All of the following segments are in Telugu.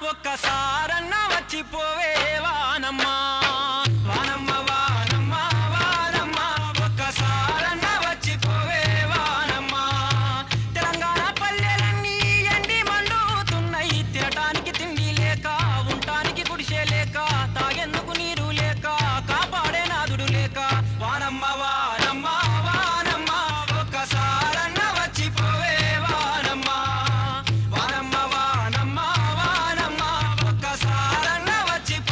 ఒక్కసారన్నా వచ్చిపోవే వానమ్మా వానమ్మ వానమ్మ వానమ్మ ఒక్కసారన్నా వచ్చిపోవే వానమ్మా తెలంగాణ పల్లెలన్నీ ఎండి మండుతున్నాయి తినటానికి తిండి లేక ఉండటానికి గుడిసె లేక తాగేందుకు నీరు లేక కాపాడే నాదుడు లేక వానమ్మ వానమ్మ వానమ్మ ఒక్కసారన్నా వచ్చిపోవే వానమ్మ వానమ్మ వానమ్మ వానమ్మ ఒక్కసారన్నా వచ్చిపోవే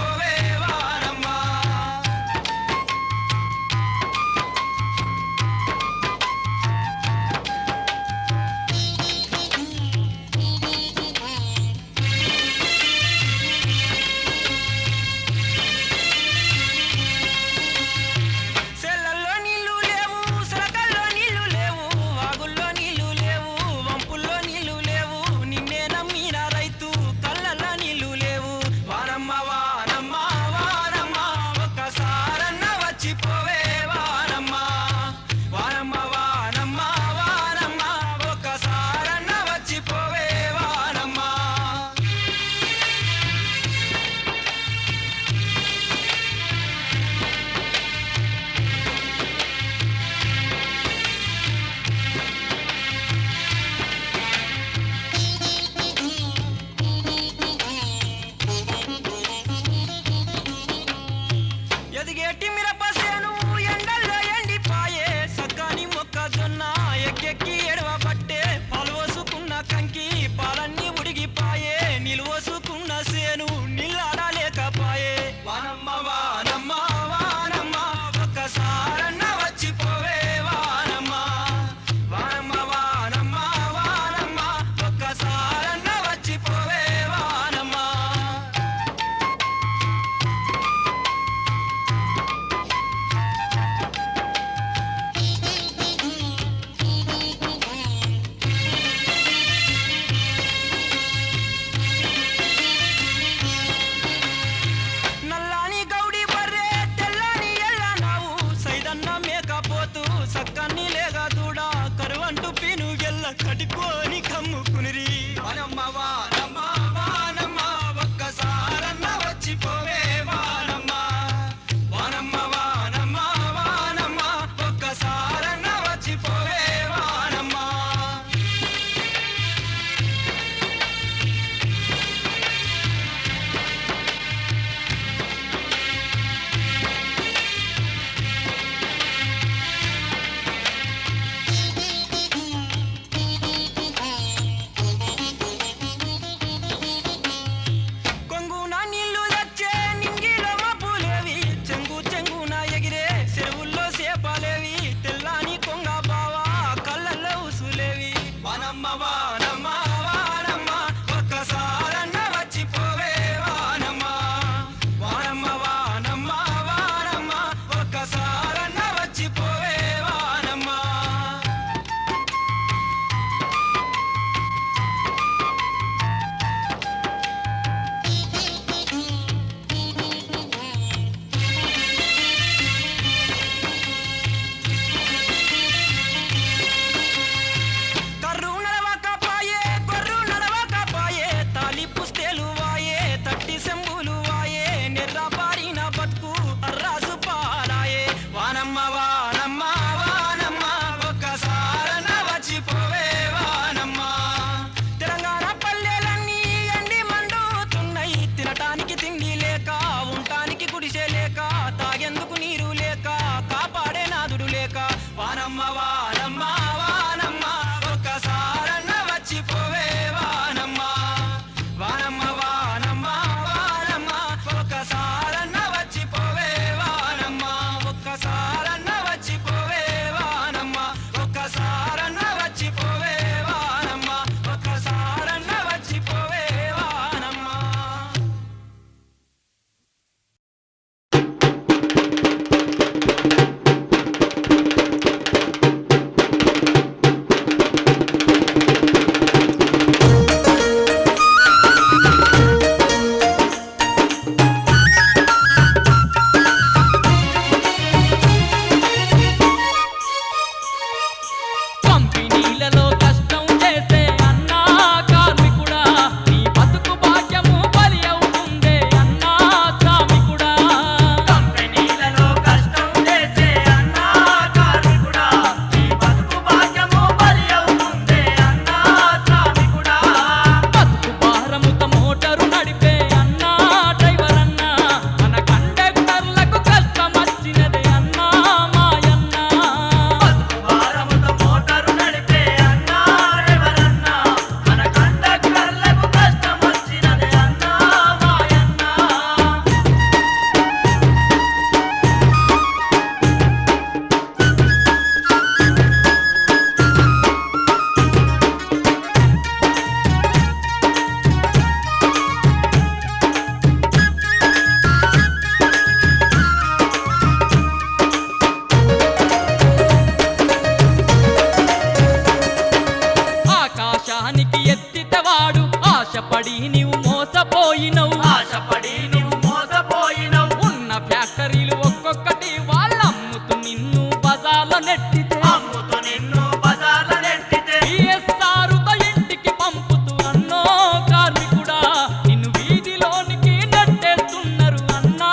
మోసపోయినవు, ఆశపడి నువ్వు మోసపోయినవు. ఉన్న ఫ్యాక్టరీలు ఒక్కొక్కటి వాళ్ళమ్ముతూ నిన్ను బజార్లో నెట్టితే, అమ్ముతూ నిన్ను బజార్ల నెట్టితే, బిఎస్ఆర్తో ఇంటికి పంపుతూ అన్నో కార్మికుడా నిన్ను వీధిలోనికి నెట్టేస్తున్నారు అన్నా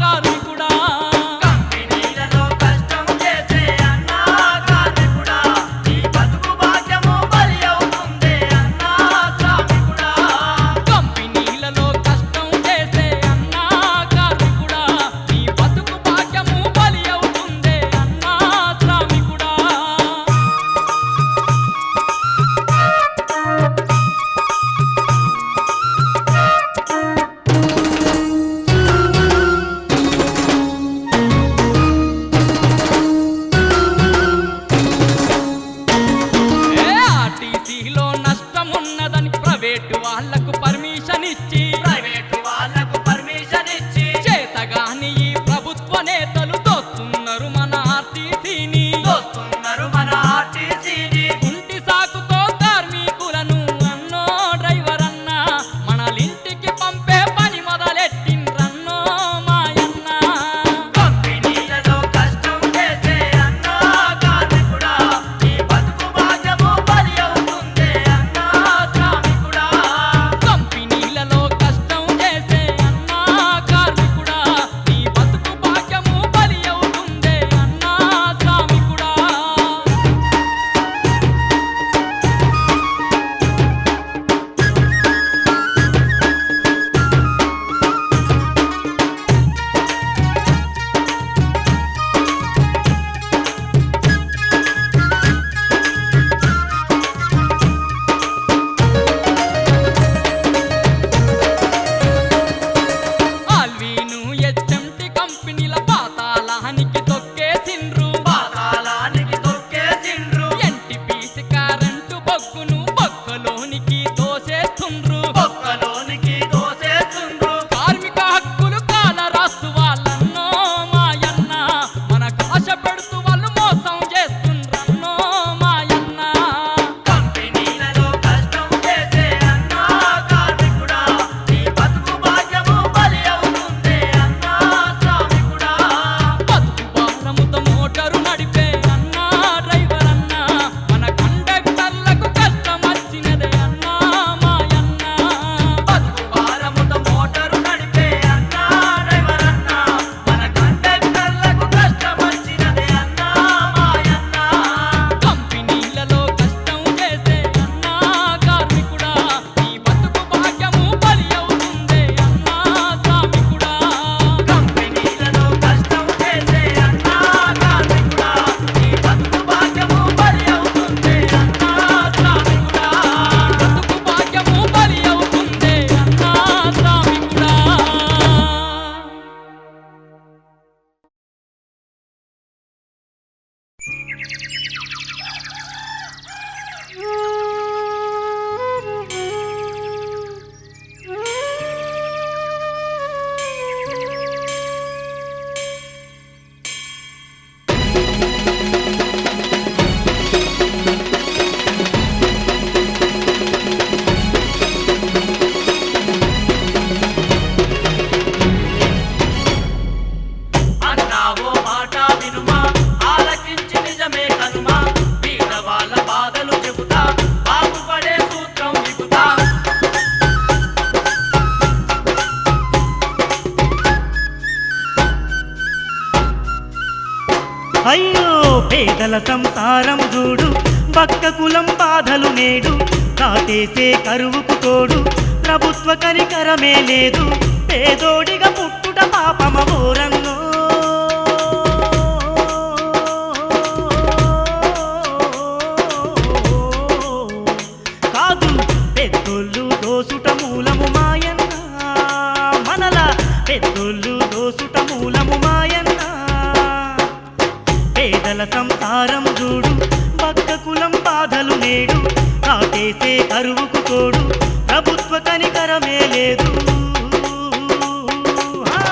కార్మికుడా. కంపెనీలలో కష్టం చేసే అన్నా కార్మికుడా, నీ బతుకు భాగ్యము బలి అవుతుందే అన్నా శ్రామికుడా. కంపెనీలలో కష్టం చేసే అన్నా కార్మికుడా నీ బతుకు భాగ్యము బలి అవుతుందే అన్నా శ్రామికుడా. ఆర్టీసీలో నష్టమున్నదని ప్రైవేటు వాళ్లకు పర్మిషన్ ఇచ్చి, ప్రైవేటు వాళ్ళకు పర్మిషన్ ఇచ్చి, చేతగాని ఈ ప్రభుత్వ నేతలు దోస్తున్నారు మన ఆర్టీసీని. దోస్తున్నారు మన ఆర్టీసీని. ఇంటి సాకుతో కార్మికులను అన్నో డ్రైవర్ అన్న మనలింటికి పంపే పని మొదలెట్టిండ్రన్నో మాయన్న. కంపెనీలలో కష్టం చేసే అన్నా కార్మికుడా, నీ బతుకు భాగ్యము బలి అవుతుందే అన్నా శ్రామికుడా. కంపెనీలలో కష్టం చేసే అన్నా కార్మికుడా నీ బతుకు భాగ్యము బలి అవుతుందే అన్నా శ్రామికుడా. ఆల్వీను హెచ్ఎంటి కంపెనీల పాతాళానికి తొక్కేసిండ్రు, పాతాళానికి తొక్కేసిండ్రు, ఎన్టీపీసీ కరెంటు బొగ్గును బొక్కలోనికి తోసేస్తుండ్రు. బొక్కలోనికి దోసేస్తుండ్రు. కార్మిక హక్కులు కాల రాస్తూ వాళ్ళన్నో మాయన్న మనకు ఆశ పెడుతూ వాళ్ళు మోసం చేస్తుండ్రన్నో మాయన్న. కంపెనీలలో కష్టం చేసే అన్నా కార్మికుడా, నీ బతుకు భాగ్యము బలి అవుతుందే అన్నా శ్రామికుడా. బతుకు భారముతో మోటారు నడిపే అన్నా డ్రైవర్ అన్నా మన కండక్టర్లకు కష్టం వచ్చినదే అన్నా మాయన్న. బతుకు భారముతో మోటారు నడిపే అన్నా డ్రైవర్ అన్నా, మన కండక్టర్లకు కష్టం వచ్చినదే అన్నా మాయన్న. కంపెనీలలో కష్టం చేసే అన్నా కార్మికుడా నీ బతుకు భాగ్యము బలి అవుతుందే అన్నా శ్రామికుడా. కంపెనీలలో కష్టం చేసే అన్నా కార్మికుడా, నీ బతుకు భాగ్యము బలి అవుతుందే అన్నా శ్రామికుడా. బతుకు భాగ్యము బలి అవుతుందే అన్నా శ్రామికుడా. అన్నావో మాట వినుమా, ఆలకించి నిజమే కనుమా, పేదవాళ్ళ బాధలు చెబుతా, బాగుపడే సూత్రం విపుతా. అయ్యో పేదల సంసారం చూడు, బక్క కులం బాధలు నేడు, కాటేసే కరువుకు తోడు, ప్రభుత్వ కనికరమే లేదు, పేదోడిగా పుట్టుట పాపమోరన్నో. కాదు పెద్దోళ్ళు దోసుట మూలము మాయన్న, మనలా పెద్దోళ్ళు దోసుట మూలము మాయన్న. పేదల సంసారం చూడు, బక్క కులం బాధలు నేడు, కాటేసే కరువుకు తోడు, ప్రభుత్వ కనికరమే లేదు. ఆ!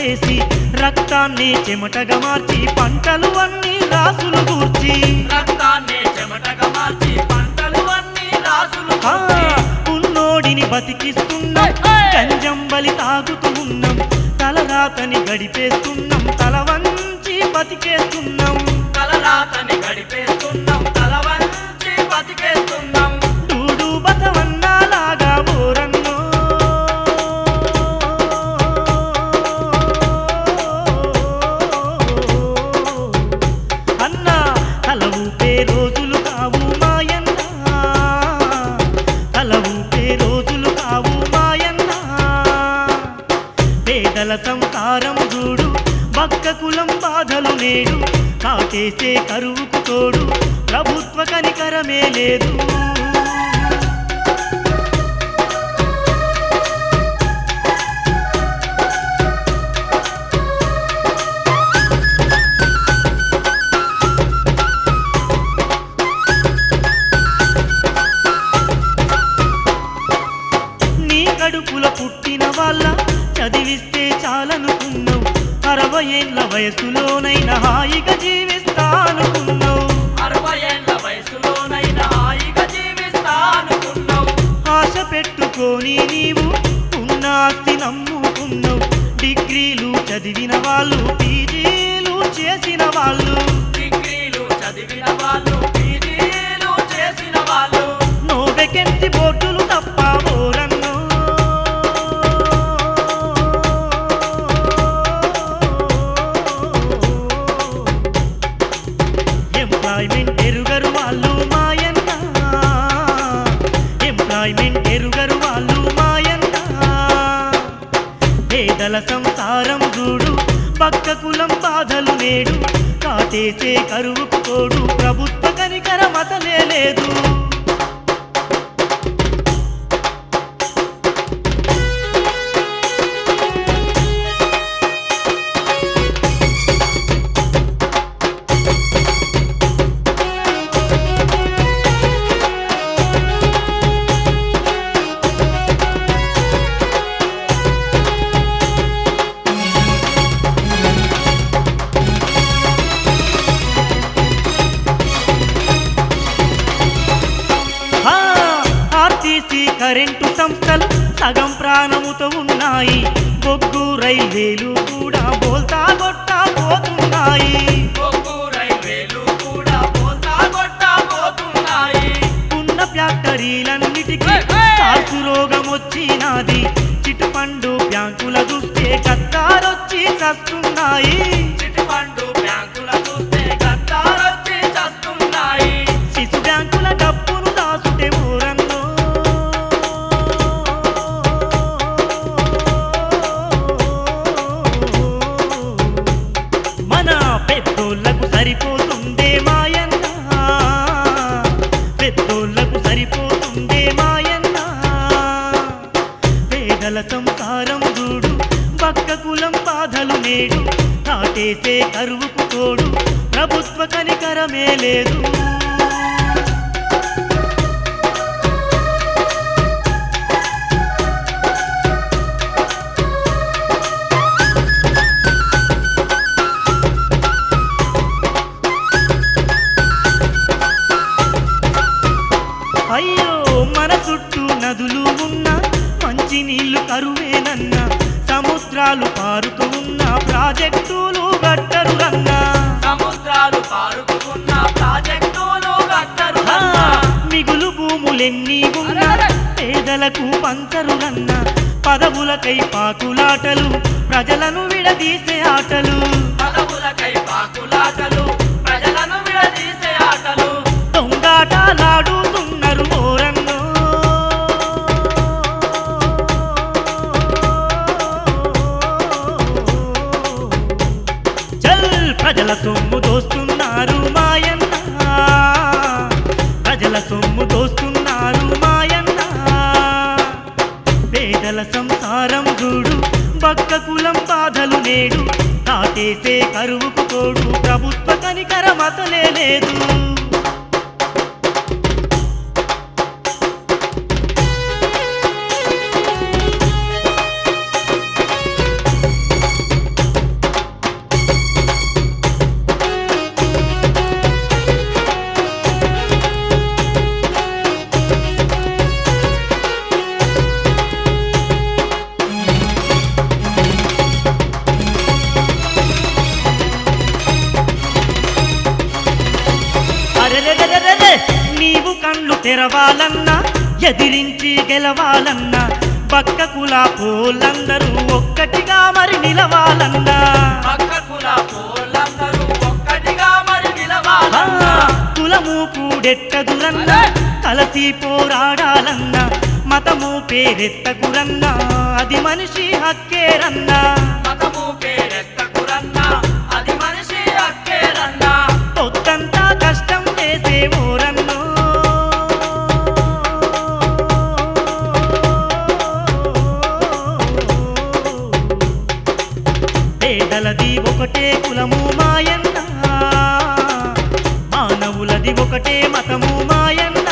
చేసి రక్తాన్ని చెమటగా మార్చి పంటలు అన్ని రాసులు కూర్చి రక్తాన్ని చెమటగా మార్చి పంటలు అన్ని రాసులు ఆ, ఉన్నోడిని బతికిస్తున్నాం గంజంబలి తాగుతూ ఉన్నాం తలరాతని గడిపేస్తున్నాం తల వంచి బతికేస్తున్నాం తలరాతని గడిపేస్తున్నాం తల వంచి బతికేస్తున్నాం డూడు బసవన్నలాగా ఓరన్నో అన్నా తల ఊపే రోజులు కావు మాయన్న తల ఊపే రోజులు కావు మాయన్న పేదల సంసారం చూడు బక్క కులం బాధలు నేడు కాటేసే కరువుకు తోడు ప్రభుత్వ కనికరమే లేదు నీ కడుపుల పుట్టిన వాళ్ళ చదివిస్తే చాలనుకున్నావు 60 ఏళ్ల వయసులోనైనా హాయిగా జీవిస్తానుకున్నావు 60 ఏళ్ల వయసులోనైనా హాయిగా జీవిస్తానుకున్నావు ఆశ పెట్టుకొని నీవు ఉన్న ఆస్తి నమ్ముకున్నావు డిగ్రీలు చదివిన వాళ్ళు పీజీలు చేసిన వాళ్ళు డిగ్రీలు చదివిన వాళ్ళు పీజీలు చేసిన వాళ్ళు నో వేకెన్సీ బోర్డులు తప్ప ఓరన్నో ఎంప్లాయ్మెంట్ ఎరుగరు వాళ్ళు మాయన్న ఎంప్లాయ్మెంట్ ఎరుగరు వాళ్ళు మాయన్న పేదల సంసారం చూడు పక్క కులం బాధలు నేడు కాటేసే కరువుకు తోడు ప్రభుత్వ కనికరం అసలే లేదు ఆ, ఆర్టీసీ కరెంటు సంస్థలు సగం ప్రాణముతో ఉన్నాయి బొగ్గు రైల్వేలు కూడా బోల్తా కొట్టా పోతున్నాయి బొగ్గు రైల్వేలు కూడా పోతా కొట్టా పోతున్నాయి ఉన్న ఫ్యాక్టరీలన్నిటికీ కాసు రోగం వచ్చినది చిట్టుపండు బ్యాంకుల చూస్తే గద్దారొచ్చి చస్తున్నాయి చిటిపండు బ్యాంకుల చూస్తే గద్దారొచ్చి చస్తున్నాయి శిశు బ్యాంకుల డబ్బును దాసుటే ఊరన్నో మన పెద్దోళ్లకు సరిపోతుందే మాయన్న పెద్దోళ్లకు సరిపోతుందే మాయన్న పేదల సంసారం చూడు పక్క కులం బాధలు నేడు కాటేసే కరువుకు తోడు ప్రభుత్వ కనికరమే లేదు అయ్యో మన చుట్టూ నదులు ఉన్న మంచి నీళ్లు కరువేనన్నా సముద్రాలు పారుతూ ఉన్న ప్రాజెక్టులు గట్టరు రన్నా సముద్రాలు పారుకున్న ప్రాజెక్టులు గట్టరు ఆ, మిగులు భూములెన్ని ఉన్నా పేదలకు పంచరులన్నా పదవులకై పాకులాటలు ప్రజలను విడదీసే ఆటలు పదవులకై పాకులాటలు ప్రజలను విడదీసే ఆటలు దొంగాటలాడుతున్నారు ఓరన్నో చల్ ప్రజల సొమ్ము దోస్తున్నారు మాయన్న ప్రజల సొమ్ము దోస్తున్నారు మాయన్న పేదల సంసారం చూడు బక్క కులం బాధలు నేడు కాటేసే కరువుకు తోడు ప్రభుత్వ కనికరం అసలే లేదు కండ్లు తెరవాలన్నా ఎదిరించి గెలవాలన్నా పక్క కుల పోలందరూ ఒక్కటిగా మరి నిలవాలన్నా పక్కకుల పోలందరూ ఒక్కటిగా మరి నిలవాలన్నా కులము కూడెట్టదురన్నా కలసి పోరాడాలన్నా మతము పేరెత్తకురన్నా అది మనిషి హక్కేరన్నా మతము పేరెత్తకురన్నా అది మనిషి హక్కేరన్నా పొద్దంతా కష్టం చేసేవోరన్నో పేదలది ఒకటే కులము మాయన్న మానవులది ఒకటే మతము మాయన్న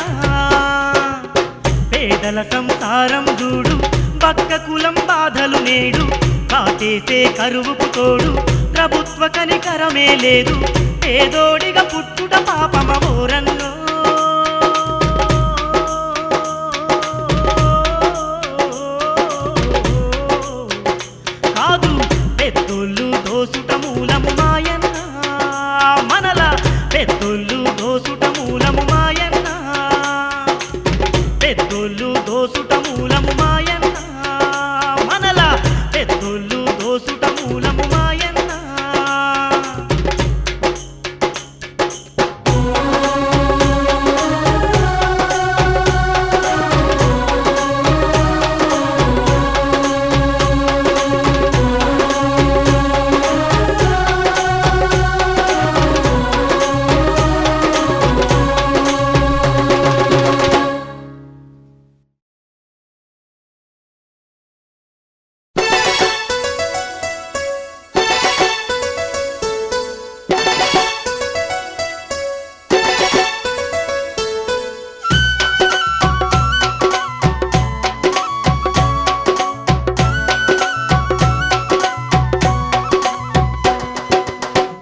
పేదల సంసారం చూడు పక్క కులం బాధలు నేడు కాటేసే కరువుకు తోడు ప్రభుత్వ కనికరమే లేదు పేదోడిగా పుట్టుట పాపమవోరన్నో కాదు పెద్దోళ్ళు దోసుట మూలము మాయన్న మనల పెద్దోళ్ళు దోసుట మూలము మాయన్న పెద్దోళ్ళు దోసుట మూలము మాయన్న మనల పెద్దోళ్ళు దోసుట మూలము మాయన్న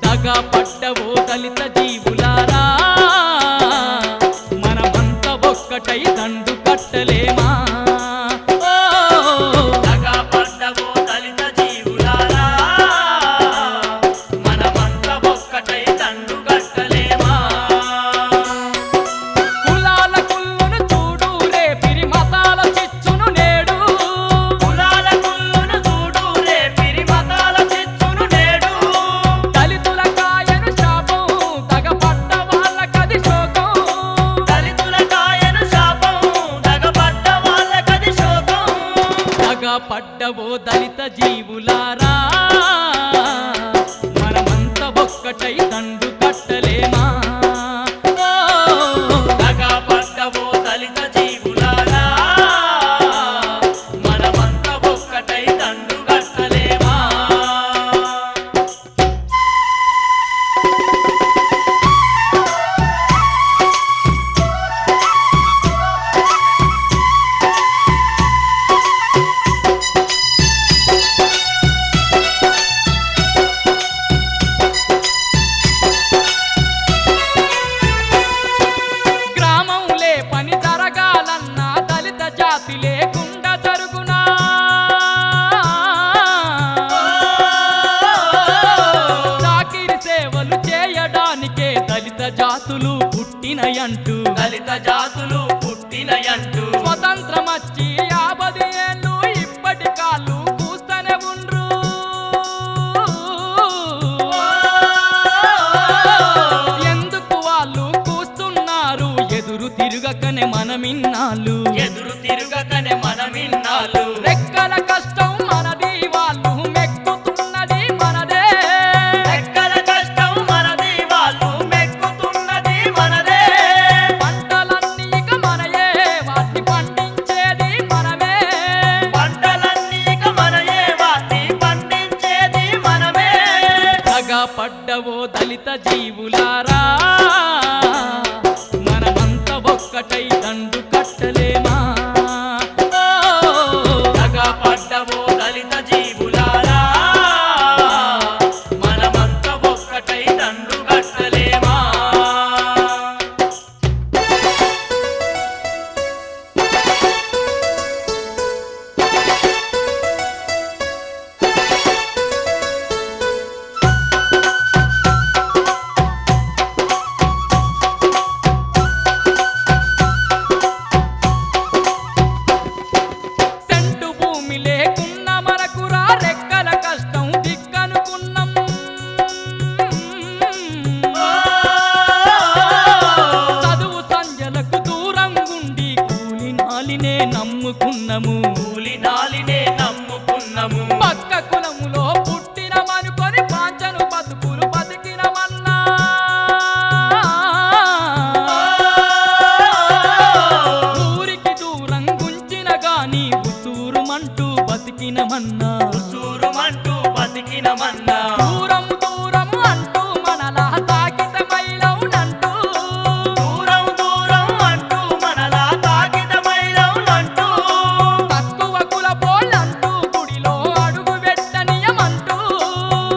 దగా పడ్డవో దళిత జీవులారా మనమంతా ఒక్కటై దండు కట్టలేమా ఓ దగా పడ్డవో దళిత జీవులారా మనమంతా ఒక్కటై దండు కట్టలేమా కులాల కుళ్ళును చూడు రేపిరి మతాల చిచ్చును నేడు కులాల కుళ్ళును చూడు రేపిరి మతాల చిచ్చును నేడు దళితుల కాయను శాపం తగపడ్డ వాళ్ళకది శోకం దళితుల కాయను శాపం దగపడ్డ వాళ్ళకది శోకం దగా పడ్డవో దళిత జీవులారా మనమంతా ఒక్కటై దండు కట్టలేమా ఓ దగా పడ్డవో దళిత జీవులారా మనమంతా ఒక్కటై దండు కట్టలేమా గ్రామంలే పని జరగాలన్నా దళిత జాతి లేకుండా జరుగునా చాకిరి సేవలు చేయడానికే దళిత జాతులు పుట్టినయంటూ దళిత జాతులు పుట్టినయంటూ స్వతంత్రమచ్చి 50 ఏళ్ళు ఇప్పటి కాళ్ళు కూస్తూనే ఉండ్రు ఎందుకు వాళ్ళు కూస్తున్నారు ఎదురు తిరగకనే మనమిన్నాళ్ళు ఎదురు తిరుగకనే మనమిన్నాళ్ళు రెక్కల కష్టం మనది వాళ్ళు మెక్కుతున్నది మనదే ఎక్కడ కష్టం మనది వాళ్ళు మెక్కుతున్నది మనదే పంటలన్నీ ఇక మనయే వాటి పండించేది మనమే పంటలన్నీ ఇక మనయే వాటి పండించేది మనమే దగా పడ్డవో దళిత జీవులారా మనమంతా ఒక్కటై దండు కట్టలేమా ఓ నమ్ముకున్నము కూలి నాలినే నమ్ముకున్నము పక్క కులములో పుట్టినమనుకొని పాంచను బతుకులు బతికినమన్నా ఊరికి దూరం గుంచిన గాని ఉసూరుమంటూ బతికినమన్నా ఉసూరుమంటూ బతికినమన్నా దూరం దూరం అంటూ మనలా తాకితమైలవునంటూ దూరం దూరం అంటూ మనలా తాకితమైలవునంటూ తక్కువ కులపోళ్ళంటూ గుడిలో అడుగు పెట్టనియమంటూ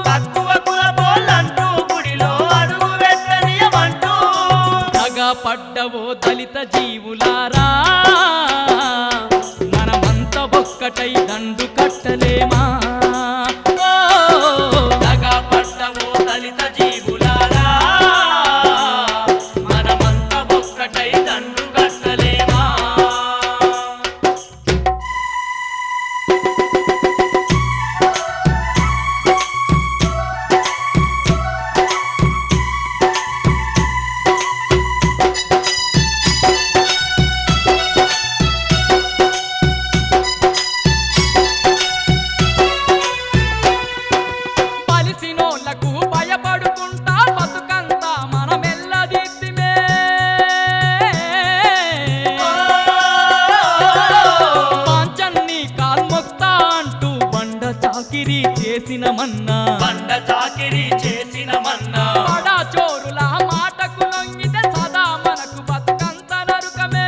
తక్కువ కులపోళ్ళంటూ గుడిలో అడుగు పెట్టనియమంటూ తగా పడ్డవో దళిత జీవులారా మనమంతా ఒక్కటై దండు కట్టలేమా ఓ, దగా పడ్డవో దళిత జీవులారా మనమంతా ఒక్కటై దండు కట్టలేమా పలిసినోళ్లకు భయపడుకుంటా బతుకంతా మనమెల్లదిద్దిమే పాంచన్ని కాల్మొక్తా అంటూ బండ చాకిరీ చేసినమన్నా బండ చాకిరీ చేసినమన్నా బడా చోరుల మాటకు లొంగితే సదా మనకు బతుకంత నరుకమే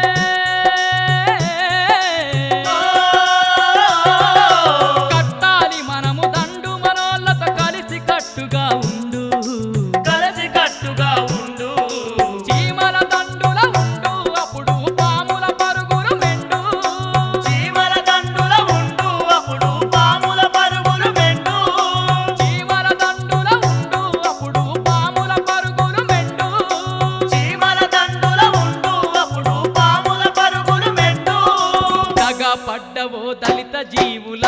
కట్టాలి మనము దండు మనోళ్ళతో కలిసి కట్టుగా ఉండు కలిసి కట్టుగా ఉండు చీమల దండుల ఉండు అప్పుడు పాముల పరుగులు మెండు చీమల దండుల ఉండు అప్పుడు పాముల పరుగులు మెండు చీమల దండుల ఉండు అప్పుడు పాముల పరుగులు మెండు చీమల దండుల ఉండు అప్పుడు పాముల పరుగులు మెండు తగ పడ్డవో దళిత జీవుల